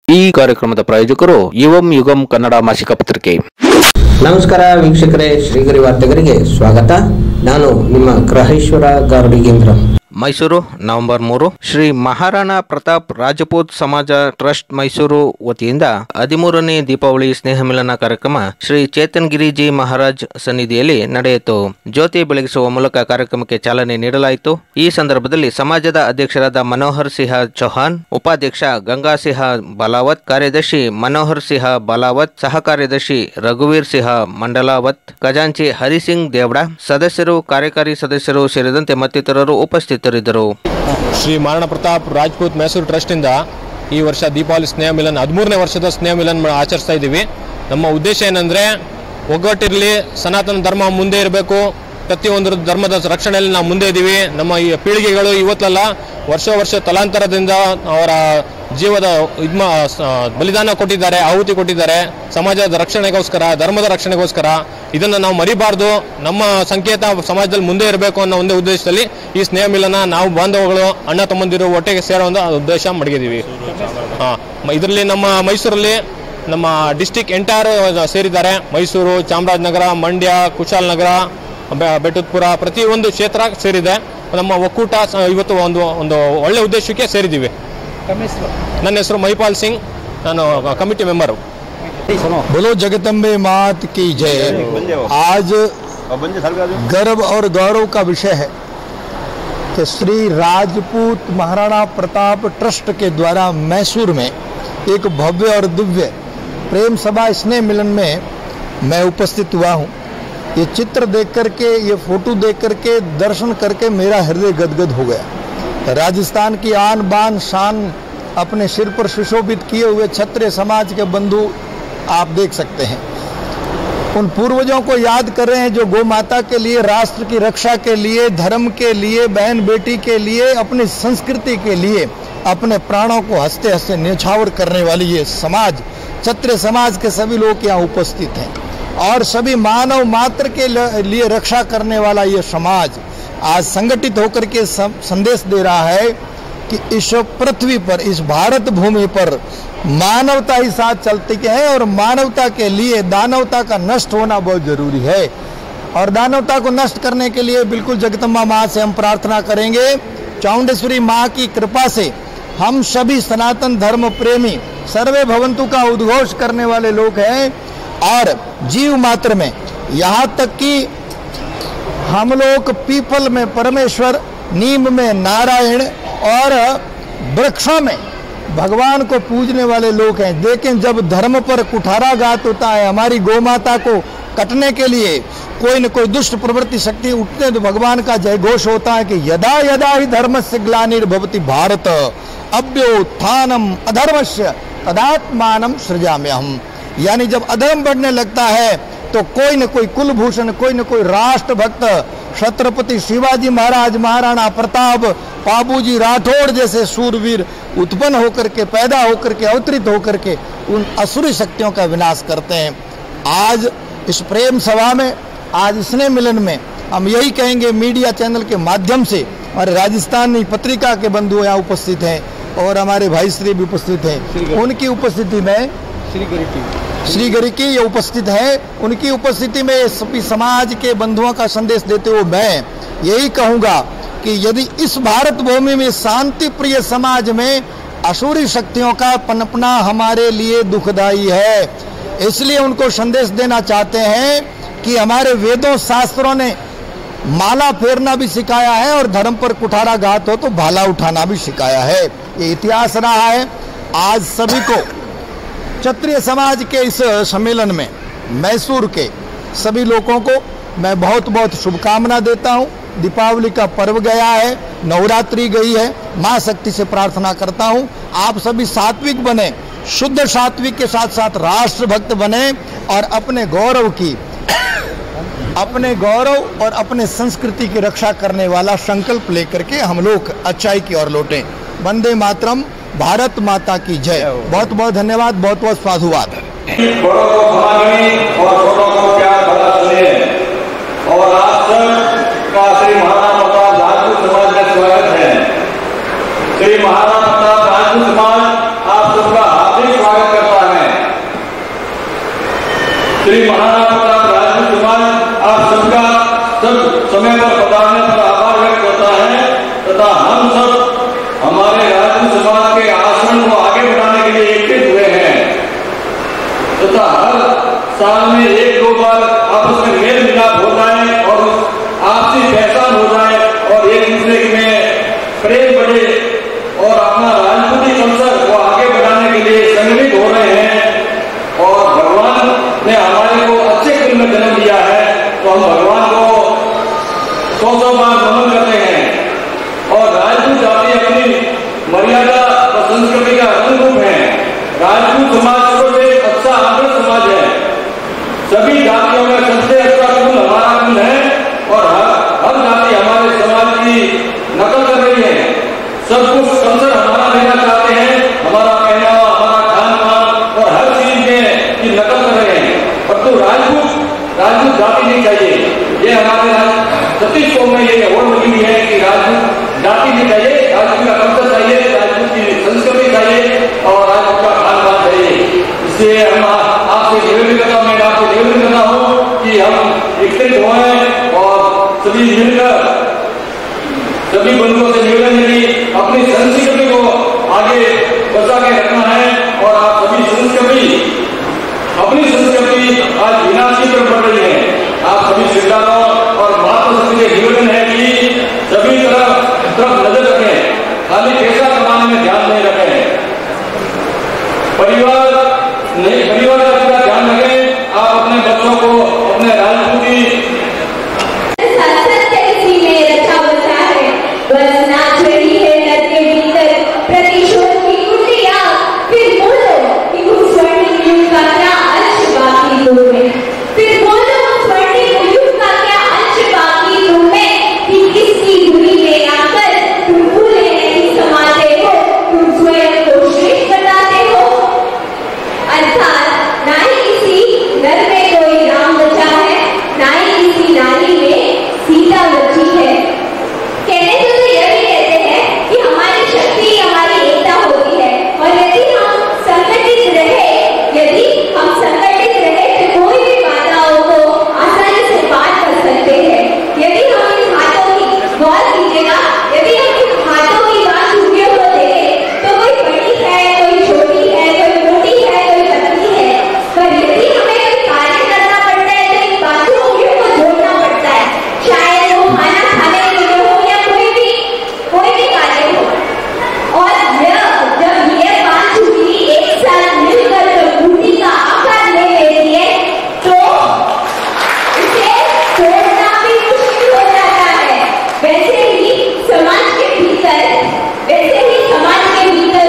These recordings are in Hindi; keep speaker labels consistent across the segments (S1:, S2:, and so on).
S1: ಈ ಕಾರ್ಯಕ್ರಮದ ಪ್ರಾಯೋಜಕರು ಯುವಂ ಯುಗಂ ಕನ್ನಡ ಮಾಸಿಕ ಪತ್ರಿಕೆ.
S2: ನಮಸ್ಕಾರ ವೀಕ್ಷಕರೇ, ಶ್ರೀಗರಿ ವಾರ್ತೆಗರಿಗೆ ಸ್ವಾಗತ. ನಾನು ನಿಮ್ಮ ಗ್ರಹೇಶ್ವರ ಗಾರ್ಡಿಗೇಂದ್ರ.
S1: ಮೈಸೂರು ನವೆಂಬರ್ 3 ಶ್ರೀ ಮಹಾರಾಣಾ ಪ್ರತಾಪ್ ರಾಜಪೂತ್ ಸಮಾಜ ಟ್ರಸ್ಟ್ ಮೈಸೂರು ವತಿಯಿಂದ 13ನೇ ದೀಪಾವಳಿ ಸ್ನೇಹ ಮಿಲನ ಕಾರ್ಯಕ್ರಮ ಶ್ರೀ ಚೇತನ್ ಗಿರಿಜಿ ಮಹಾರಾಜ್ ಸನ್ನಿಧಿಯಲ್ಲಿ ನಡೆಯಿತು. ಜ್ಯೋತಿ ಬೆಳಗಿಸುವ ಮೂಲಕ ಕಾರ್ಯಕ್ರಮಕ್ಕೆ ಚಾಲನೆ ನೀಡಲಾಯಿತು. ಈ ಸಂದರ್ಭದಲ್ಲಿ ಸಮಾಜದ ಅಧ್ಯಕ್ಷರಾದ ಮನೋಹರ್ ಸಿಂಹ ಚೌಹಾನ್, ಉಪಾಧ್ಯಕ್ಷ ಗಂಗಾ ಸಿಂಹ ಬಾಲಾವತ್, ಕಾರ್ಯದರ್ಶಿ ಮನೋಹರ್ ಸಿಂಹ ಬಾಲಾವತ್, ಸಹ ಕಾರ್ಯದರ್ಶಿ ರಘುವೀರ್ ಸಿಂಹ ಮಂಡಲಾವತ್, ಖಜಾಂಚಿ ಹರಿಸಿಂಗ್ ದೇವಡ, ಸದಸ್ಯರು, ಕಾರ್ಯಕಾರಿ ಸದಸ್ಯರು ಸೇರಿದಂತೆ ಮತ್ತಿತರರು ಉಪಸ್ಥಿತರಿದ್ದರು.
S3: ಶ್ರೀ ಮಹಾರಾಣಾ ಪ್ರತಾಪ್ ರಾಜಪೂತ್ ಮೈಸೂರು ಟ್ರಸ್ಟ್ ಇಂದ ಈ ವರ್ಷ ದೀಪಾವಳಿ ಸ್ನೇಹ ಮಿಲನ್ 13ನೇ ವರ್ಷದ ಸ್ನೇಹ ಮಿಲನ್ ಆಚರಿಸ್ತಾ ಇದ್ದೀವಿ. ನಮ್ಮ ಉದ್ದೇಶ ಏನಂದ್ರೆ ಒಗ್ಗಟ್ಟಿರಲಿ, ಸನಾತನ ಧರ್ಮ ಮುಂದೆ ಇರಬೇಕು, ಪ್ರತಿಯೊಂದು ಧರ್ಮದ ರಕ್ಷಣೆಯಲ್ಲಿ ನಾವು ಮುಂದೆ ಇದ್ದೀವಿ. ನಮ್ಮ ಈ ಪೀಳಿಗೆಗಳು ಇವತ್ತಲ್ಲ, ವರ್ಷ ತಲಾಂತರದಿಂದ ಅವರ ಜೀವದ ಬಲಿದಾನ ಕೊಟ್ಟಿದ್ದಾರೆ, ಆಹುತಿ ಕೊಟ್ಟಿದ್ದಾರೆ ಸಮಾಜದ ರಕ್ಷಣೆಗೋಸ್ಕರ, ಧರ್ಮದ ರಕ್ಷಣೆಗೋಸ್ಕರ. ಇದನ್ನು ನಾವು ಮರಿಬಾರ್ದು. ನಮ್ಮ ಸಂಕೇತ ಸಮಾಜದಲ್ಲಿ ಮುಂದೆ ಇರಬೇಕು ಅನ್ನೋ ಒಂದೇ ಉದ್ದೇಶದಲ್ಲಿ ಈ ಸ್ನೇಹ ಮಿಲನ ನಾವು ಬಾಂಧವಗಳು, ಅಣ್ಣ ತಮ್ಮಂದಿರು ಒಟ್ಟಿಗೆ ಸೇರುವಂಥ ಉದ್ದೇಶ ಮಡಗಿದ್ದೀವಿ. ಇದರಲ್ಲಿ ನಮ್ಮ ಮೈಸೂರಲ್ಲಿ ನಮ್ಮ ಡಿಸ್ಟಿಕ್ ಎಂಟೈರ್ ಸೇರಿದ್ದಾರೆ. ಮೈಸೂರು, ಚಾಮರಾಜನಗರ, ಮಂಡ್ಯ, ಕುಶಾಲನಗರ, ಬೆಟ್ಟದಪುರ, ಪ್ರತಿಯೊಂದು ಕ್ಷೇತ್ರ ಸೇರಿದೆ. ನಮ್ಮ ಒಕ್ಕೂಟ ಇವತ್ತು ಒಂದು ಒಳ್ಳೆ ಉದ್ದೇಶಕ್ಕೆ ಸೇರಿದ್ದೀವಿ. ನನ್ನ ಹೆಸರು ಮಹಿಪಾಲ್ ಸಿಂಗ್, ನಾನು ಕಮಿಟಿ ಮೆಂಬರು.
S4: बोलो जगदम्बे मात की जय। आज गर्व और गौरव का विषय है कि श्री राजपूत महाराणा प्रताप ट्रस्ट के द्वारा मैसूर में एक भव्य और दिव्य प्रेम सभा स्नेह मिलन में मैं उपस्थित हुआ हूँ। ये चित्र देख करके, ये फोटो देख करके, दर्शन करके मेरा हृदय गदगद हो गया। राजस्थान की आन बान शान अपने सिर पर सुशोभित किए हुए क्षत्रिय समाज के बंधु आप देख सकते हैं। उन पूर्वजों को याद कर रहे हैं जो गौ माता के लिए, राष्ट्र की रक्षा के लिए, धर्म के लिए, बहन बेटी के लिए, अपनी संस्कृति के लिए अपने प्राणों को हंसते हंसते न्यौछावर करने वाली ये समाज, क्षत्रिय समाज के सभी लोग यहाँ उपस्थित हैं। और सभी मानव मात्र के लिए रक्षा करने वाला ये समाज आज संगठित होकर के संदेश दे रहा है कि इस पृथ्वी पर, इस भारत भूमि पर मानवता ही साथ चलती है और मानवता के लिए दानवता का नष्ट होना बहुत जरूरी है। और दानवता को नष्ट करने के लिए बिल्कुल जगदम्बा माँ से हम प्रार्थना करेंगे। चामुंडेश्वरी माँ की कृपा से हम सभी सनातन धर्म प्रेमी सर्वे भवंतु का उद्घोष करने वाले लोग हैं। और जीव मात्र में, यहाँ तक कि हम लोग पीपल में परमेश्वर, नीम में नारायण और वृक्षों में भगवान को पूजने वाले लोग हैं। लेकिन जब धर्म पर कुठाराघात होता है, हमारी गौ माता को कटने के लिए कोई न कोई दुष्ट प्रवृत्ति शक्ति उठते, तो भगवान का जय घोष होता है कि यदा यदा ही धर्मस्य ग्लानिर्भवति भारत अभ्युत्थानम अधर्मस्य तदात्मानं सृजाम्यहम्। यानी जब अधर्म बढ़ने लगता है तो कोई न कोई कुलभूषण, कोई न कोई राष्ट्र भक्त, छत्रपति शिवाजी महाराज, महाराणा प्रताप, बाबूजी राठौड़ जैसे सूरवीर उत्पन्न होकर के, पैदा होकर के, अवतरित होकर के उन असुरी शक्तियों का विनाश करते हैं। आज इस प्रेम सभा में, आज स्नेह मिलन में हम यही कहेंगे, मीडिया चैनल के माध्यम से हमारे राजस्थानी पत्रिका के बंधु यहाँ उपस्थित हैं और हमारे भाई श्री भी उपस्थित हैं। उनकी उपस्थिति में श्रीगरी की ये उपस्थित है। उनकी उपस्थिति में सभी समाज के बंधुओं का संदेश देते हुए मैं यही कहूँगा कि यदि इस भारत भूमि में शांति प्रिय समाज में असुरी शक्तियों का पनपना हमारे लिए दुखदाई है, इसलिए उनको संदेश देना चाहते हैं कि हमारे वेदों शास्त्रों ने माला फेरना भी सिखाया है और धर्म पर कुठाराघात हो तो भाला उठाना भी सिखाया है। ये इतिहास रहा है। आज सभी को क्षत्रिय समाज के इस सम्मेलन में मैसूर के सभी लोगों को मैं बहुत बहुत शुभकामना देता हूँ। दीपावली का पर्व गया है, नवरात्रि गई है, माँ शक्ति से प्रार्थना करता हूँ आप सभी सात्विक बने, शुद्ध सात्विक के साथ साथ राष्ट्र भक्त बने और अपने गौरव और अपने संस्कृति की रक्षा करने वाला संकल्प लेकर के हम लोग अच्छाई की ओर लौटें। वंदे मातरम, भारत माता की जय। बहुत बहुत धन्यवाद, बहुत बहुत साधुवाद।
S5: श्री महाराणा प्रताप राजपूत समाज का स्वागत है। श्री महाराणा प्रताप राजपूत समाज आप सबका हार्दिक साल में एक दो बार आपस में मेल मिलाप हो जाए और आपसी पहचान हो जाए और एक दूसरे में प्रेम बढ़े और अपना राजनीतिक कल्चर को आगे बढ़ाने के लिए संगठित हो रहे हैं। और भगवान ने हमारे को अच्छे कुल में जन्म दिया है, तो हम भगवान को 100 बार नमन करते हैं। और राजपूत जाति अपनी मर्यादा और संस्कृति का रंग रूप है। राजपूत समाज को एक अच्छा आदर्श समाज है। सभी जातियों में सबसे अच्छा कुल हमारा कुल है और हर जाति हमारे समाज की नकल कर रही है। सब कुछ कल्चर हमारा लेना चाहते हैं, हमारा पहनावा, हमारा खान पान और हर चीज में की नकल कर रहे हैं। परंतु राजपूत जाति नहीं चाहिए। ये हमारे छत्तीस कौम में ये अवार्ड मिली हुई है कि राजपूत जाति नहीं चाहिए, राजपूत का कल्चर चाहिए, राजपूत की संस्कृति चाहिए और राजपूत का खान पान चाहिए। इसलिए हम आपसे निवेदन करता हूँ, मैं आपसे निवेदन करता हूँ कि हम एकत्रित हों और सभी मिलकर सभी बंधुओं से निवेदन है कि अपनी संस्कृति को आगे बचा के रखना है। और आप सभी अपनी संस्कृति आज विनाश की तरफ बढ़ रही है। आप सभी शिक्षाओं और मातृशक्ति के निवेदन है कि सभी तरफ नजर रखें, खाली पैसा कमाने में ध्यान नहीं रखें, परिवार का पूरा ध्यान रखें। आप अपने बच्चों को अपने राजपूती
S6: बस नाच रही है नर के भीतर प्रतिशोध की कुंडियां। फिर बोलो कि उस स्वर्णिम युग का क्या अंश बाकी तुम में। फिर बोलो उस स्वर्णिम युग का क्या अंश बाकी तुम में कि किसकी धुरी में आकर तुम भूले नहीं समाते हो, तुम स्वयं को श्रेष्ठ बताते हो। अर्थात ना ही किसी नर में कोई राम बचा है, ना ही किसी नारी में सीता बची है। कहने को तो यह भी कहते हैं कि हमारी शक्ति हमारी एकता होती है और यदि हम संगठित रहे तो कोई भी बाधाओं को आसानी से पार कर सकते हैं। यदि हम इन हाथों की गौर कीजिएगा, यदि हम इन हाथों की बात झुके हुए देखें तो कोई बड़ी है, कोई छोटी है, कोई मोटी है, कोई पतली है। पर यदि हमें कोई कार्य करना पड़ता है तो इन बातों को जोड़ना पड़ता है। शायद वो खाना खाने के लिए हो या कोई भी कार्य हो। और जब ये पांच उंगली एक साथ मिलकर अंगूठी का आकार ले लेती है तो इसे तोड़ना भी मुश्किल हो जाता है। वैसे ही समाज के भीतर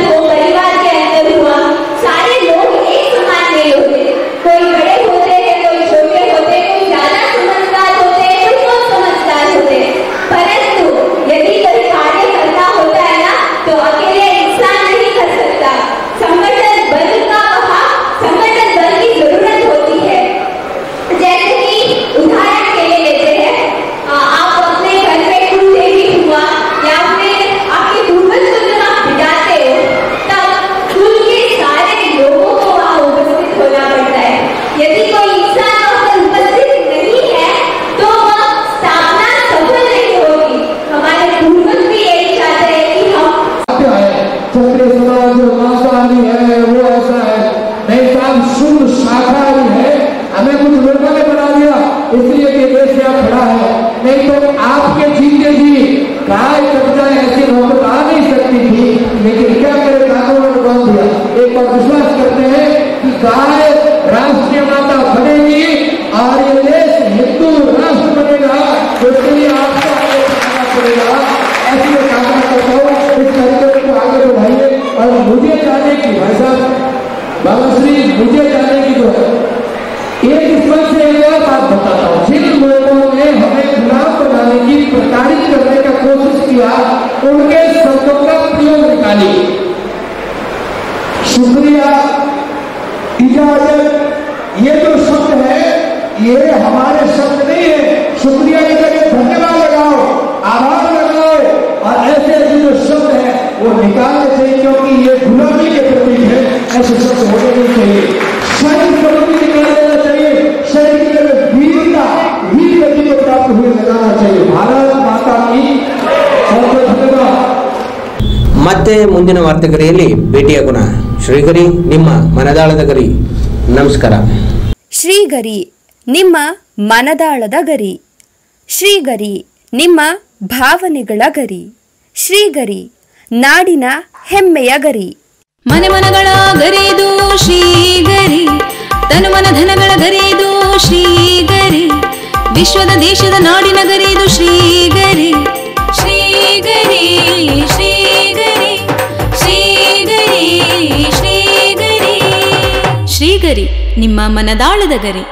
S6: हो, परिवार के अंदर हुआ, सारे लोग एक समान नहीं होते। कोई बड़े होते हैं, कोई छोटे होते हैं, कोई ज्यादा समझदार होते हैं, कोई कम समझदार होते हैं। परंतु यदि कोई कार्य करना होता है ना तो अकेले इंसान नहीं कर सकता। संगठन बल की जरूरत होती है। जैसे कि उदाहरण के लिए लेते हैं, आप अपने घर में कुल देवी हुआ या फिर आपके पूर्वज को जब आप बिठाते हो तब कुल के सारे लोगों को वहां उपस्थित होना पड़ता है। यदि कोई इंसान अगर उपस्थित नहीं है तो वह स्थापना सफल नहीं होगी। हमारे पूर्वज भी यही चाहते हैं कि हम
S7: क्षत्रिय समाज जो मांसाहारी है वो ऐसा है, नहीं साहब शुद्ध शाकाहारी है। हमें कुछ लोगों ने बना दिया इसलिए कि देश यहाँ खड़ा है, नहीं तो आपके जीते जी गाय कट जाए ऐसी नौबत आ नहीं सकती थी। लेकिन क्या करे, कानून ने बांध दिया। एक बार विश्वास करते हैं कि गाय राष्ट्रीय माता बनेगी और ये देश हिंदू राष्ट्र बनेगा, तो इसके लिए आपको आगे बढ़ाना पड़ेगा। ऐसी मैं कामना करता हूँ इस कार्यक्रम को आगे बढ़ाइए। और मुझे जाने की भाई साहब बाबा श्री, मुझे जाने की जो है एक इसमें से एक और बात बताता हूँ। जिन लोगों ने हमें गुलाम बनाने की, प्रताड़ित करने का कोशिश किया, उनके शब्दों का प्रयोग निकाली। शुक्रिया, इजाजत, ये जो शब्द है ये हमारे शब्द नहीं है। शुक्रिया की जगह धन्यवाद लगाओ, आभार लगाओ और ऐसे जो शब्द है वो निकालने चाहिए, क्योंकि ये गुलामी के प्रतीक है। ऐसे शब्द होने नहीं चाहिए। शरीर प्रवृत्ति निकाल देना चाहिए, शरीर की जगह वीर गति को प्राप्त हुए लगाना चाहिए। भारत माता की बहुत धन्यवाद।
S2: ಮತ್ತೆ ಮುಂದಿನ ವಾರ್ತೆಗರಿಯಲ್ಲಿ ಭೇಟಿಯಾಗೋಣ. ಶ್ರೀಗರಿ ನಿಮ್ಮ ಮನದಾಳದ ಗರಿ. ನಮಸ್ಕಾರ.
S8: ಶ್ರೀಗರಿ ನಿಮ್ಮ ಮನದಾಳದ ಗರಿ. ಶ್ರೀಗರಿ ನಿಮ್ಮ ಭಾವನೆಗಳ ಗರಿ. ಶ್ರೀಗರಿ ನಾಡಿನ ಹೆಮ್ಮೆಯ ಗರಿ.
S9: ಮನೆ ಮನಗಳ ಗರಿದು ಶ್ರೀಗರಿ, ತನು ಮನ ಧನಗಳ ಗರಿದು ಶ್ರೀಗರಿ, ವಿಶ್ವದ ದೇಶದ ನಾಡಿನ ಗರಿದು ಶ್ರೀಗರಿ. ಶ್ರೀಗರಿ ಶ್ರೀಗರಿ ಶ್ರೀಗರಿ ಶ್ರೀಗರಿ. ಶ್ರೀಗರಿ ನಿಮ್ಮ ಮನದಾಳದ ಗರಿ.